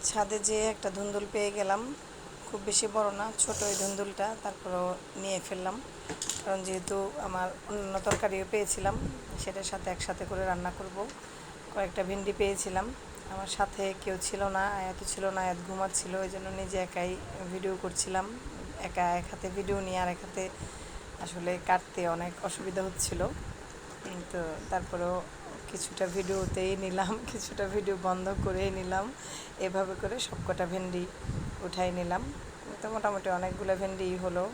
ছাদে যেয়ে একটা ধুন্দুল পেয়ে গেলাম, খুব বেশি বড় না, ছোট এই ধুন্দুলটা, তারপরও নিয়ে ফেললাম। কারণ যেহেতু আমার অন্য তরকারিও পেয়েছিলাম, সেটার সাথে একসাথে করে রান্না করব। কয়েকটা ভিন্ডি পেয়েছিলাম, আমার সাথে কেউ ছিল না, আয়াতও ছিল না, আয়াত ঘুমাচ্ছিল, ওই জন্য নিজে একাই ভিডিও করছিলাম। একা এক হাতে ভিডিও নিয়ে আর এক হাতে আসলে কাটতে অনেক অসুবিধা হচ্ছিল। তো তারপরেও কিছুটা ভিডিওতেই নিলাম, কিছুটা ভিডিও বন্ধ করেই নিলাম, এভাবে করে সবকটা ভেন্ডি উঠাই নিলাম। তো মোটামুটি অনেকগুলো ভেন্ডি হলো।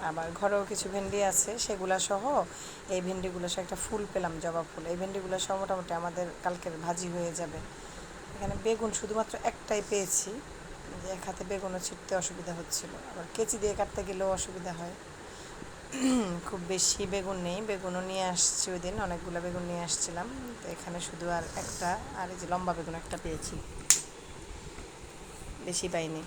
আবার ঘরেও কিছু ভেন্ডি আছে, সেগুলা সহ এই ভেন্ডিগুলো সহ একটা ফুল পেলাম, জবা ফুল। এই ভেন্ডিগুলো সহ মোটামুটি আমাদের কালকের ভাজি হয়ে যাবে। এখানে বেগুন শুধুমাত্র একটাই পেয়েছি, যে এক হাতে বেগুনও ছিঁড়তে অসুবিধা হচ্ছিল, আবার কেচি দিয়ে কাটতে গেলেও অসুবিধা হয়। খুব বেশি বেগুন নেই, বেগুনও নিয়ে আসছি ওই দিন, অনেকগুলো বেগুন নিয়ে আসছিলাম। তো এখানে শুধু আর একটা, আর এই যে লম্বা বেগুন একটা পেয়েছি, বেশি পাইনি,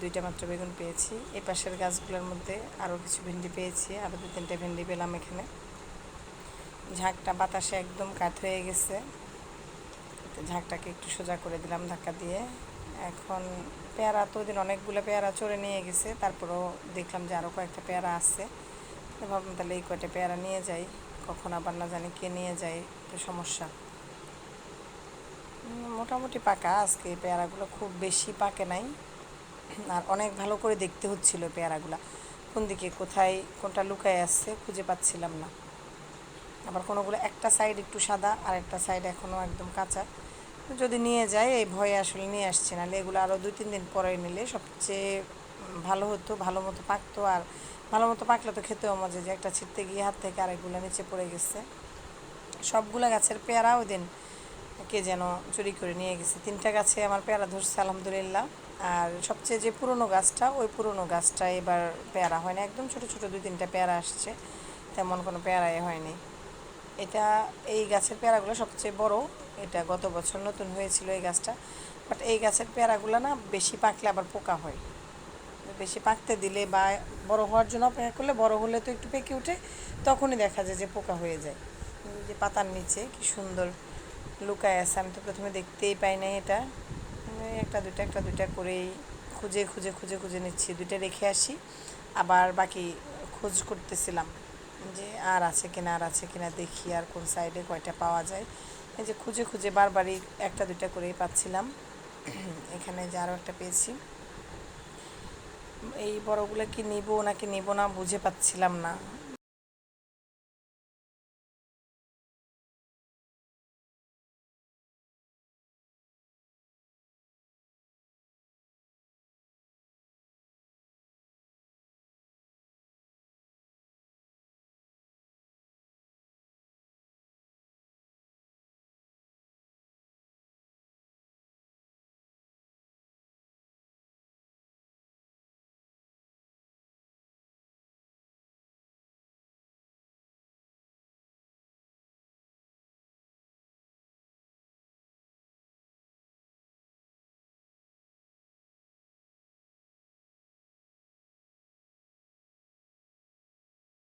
দুইটা মাত্র বেগুন পেয়েছি। এই পাশের গাছগুলোর মধ্যে আরও কিছু ভেন্ডি পেয়েছি, আরও দু তিনটে ভেন্ডি পেলাম এখানে। ঝাঁকটা বাতাসে একদম কাঠ হয়ে গেছে, তো ঝাঁকটাকে একটু সোজা করে দিলাম ধাক্কা দিয়ে। এখন পেয়ারা তো ওই দিন অনেকগুলো পেয়ারা চড়ে নিয়ে গেছে, তারপরেও দেখলাম যে আরও কয়েকটা পেয়ারা আছে। ভাবলাম তাহলে এই কয়টা পেয়ারা নিয়ে যাই, কখন আবার না জানি কে নিয়ে যায়, তো সমস্যা। মোটামুটি পাকা আজকে এই পেয়ারাগুলো, খুব বেশি পাকে নাই। আর অনেক ভালো করে দেখতে হচ্ছিল পেয়ারাগুলো, কোন দিকে কোথায় কোনটা লুকায় আসছে খুঁজে পাচ্ছিলাম না। আবার কোনোগুলো একটা সাইড একটু সাদা, আর একটা সাইড এখনও একদম কাঁচা। যদি নিয়ে যায় এই ভয়ে আসলে নিয়ে আসছি না, এগুলো আরও 2-3 দিন পরে নিলে সবচেয়ে ভালো হতো, ভালো মতো পাকতো। আর ভালো মতো পাকলে তো খেতেও মজা, যে একটা ছিটতে গিয়ে হাত থেকে আরেকগুলো নিচে পড়ে গেছে। সবগুলো গাছের পেয়ারা ওই দিন কে যেন চুরি করে নিয়ে গেছে। 3টা গাছে আমার পেয়ারা ধরছে আলহামদুলিল্লাহ। আর সবচেয়ে যে পুরনো গাছটা, ওই পুরনো গাছটা এবার পেয়ারা হয় না, একদম ছোটো ছোটো 2-3টা পেয়ারা আসছে, তেমন কোনো পেয়ারাই হয়নি। এটা এই গাছের পেয়ারাগুলো সবচেয়ে বড়, এটা গত বছর নতুন হয়েছিল এই গাছটা। বাট এই গাছের পেয়ারাগুলো না বেশি পাকলে আবার পোকা হয়, বেশি পাকতে দিলে বা বড় হওয়ার জন্য অপেক্ষা করলে, বড় হলে তো একটু পেকে উঠে, তখনই দেখা যায় যে পোকা হয়ে যায়। যে পাতার নিচে কি সুন্দর লুকায় আছে, আমি তো প্রথমে দেখতেই পাই নাই এটা। একটা দুইটা করেই খুঁজে খুঁজে খুঁজে খুঁজে নিচ্ছি, দুইটা রেখে আসি, আবার বাকি খোঁজ করতেছিলাম যে আর আছে কিনা, আর আছে কিনা, দেখি আর কোন সাইডে কয়টা পাওয়া যায়। এই যে খুঁজে খুঁজে বারবারই একটা দুইটা করেই পাচ্ছিলাম। এখানে যে আরও একটা পেয়েছি, এই বড়গুলো কি নিব নাকি নিব না বুঝে পাচ্ছিলাম না।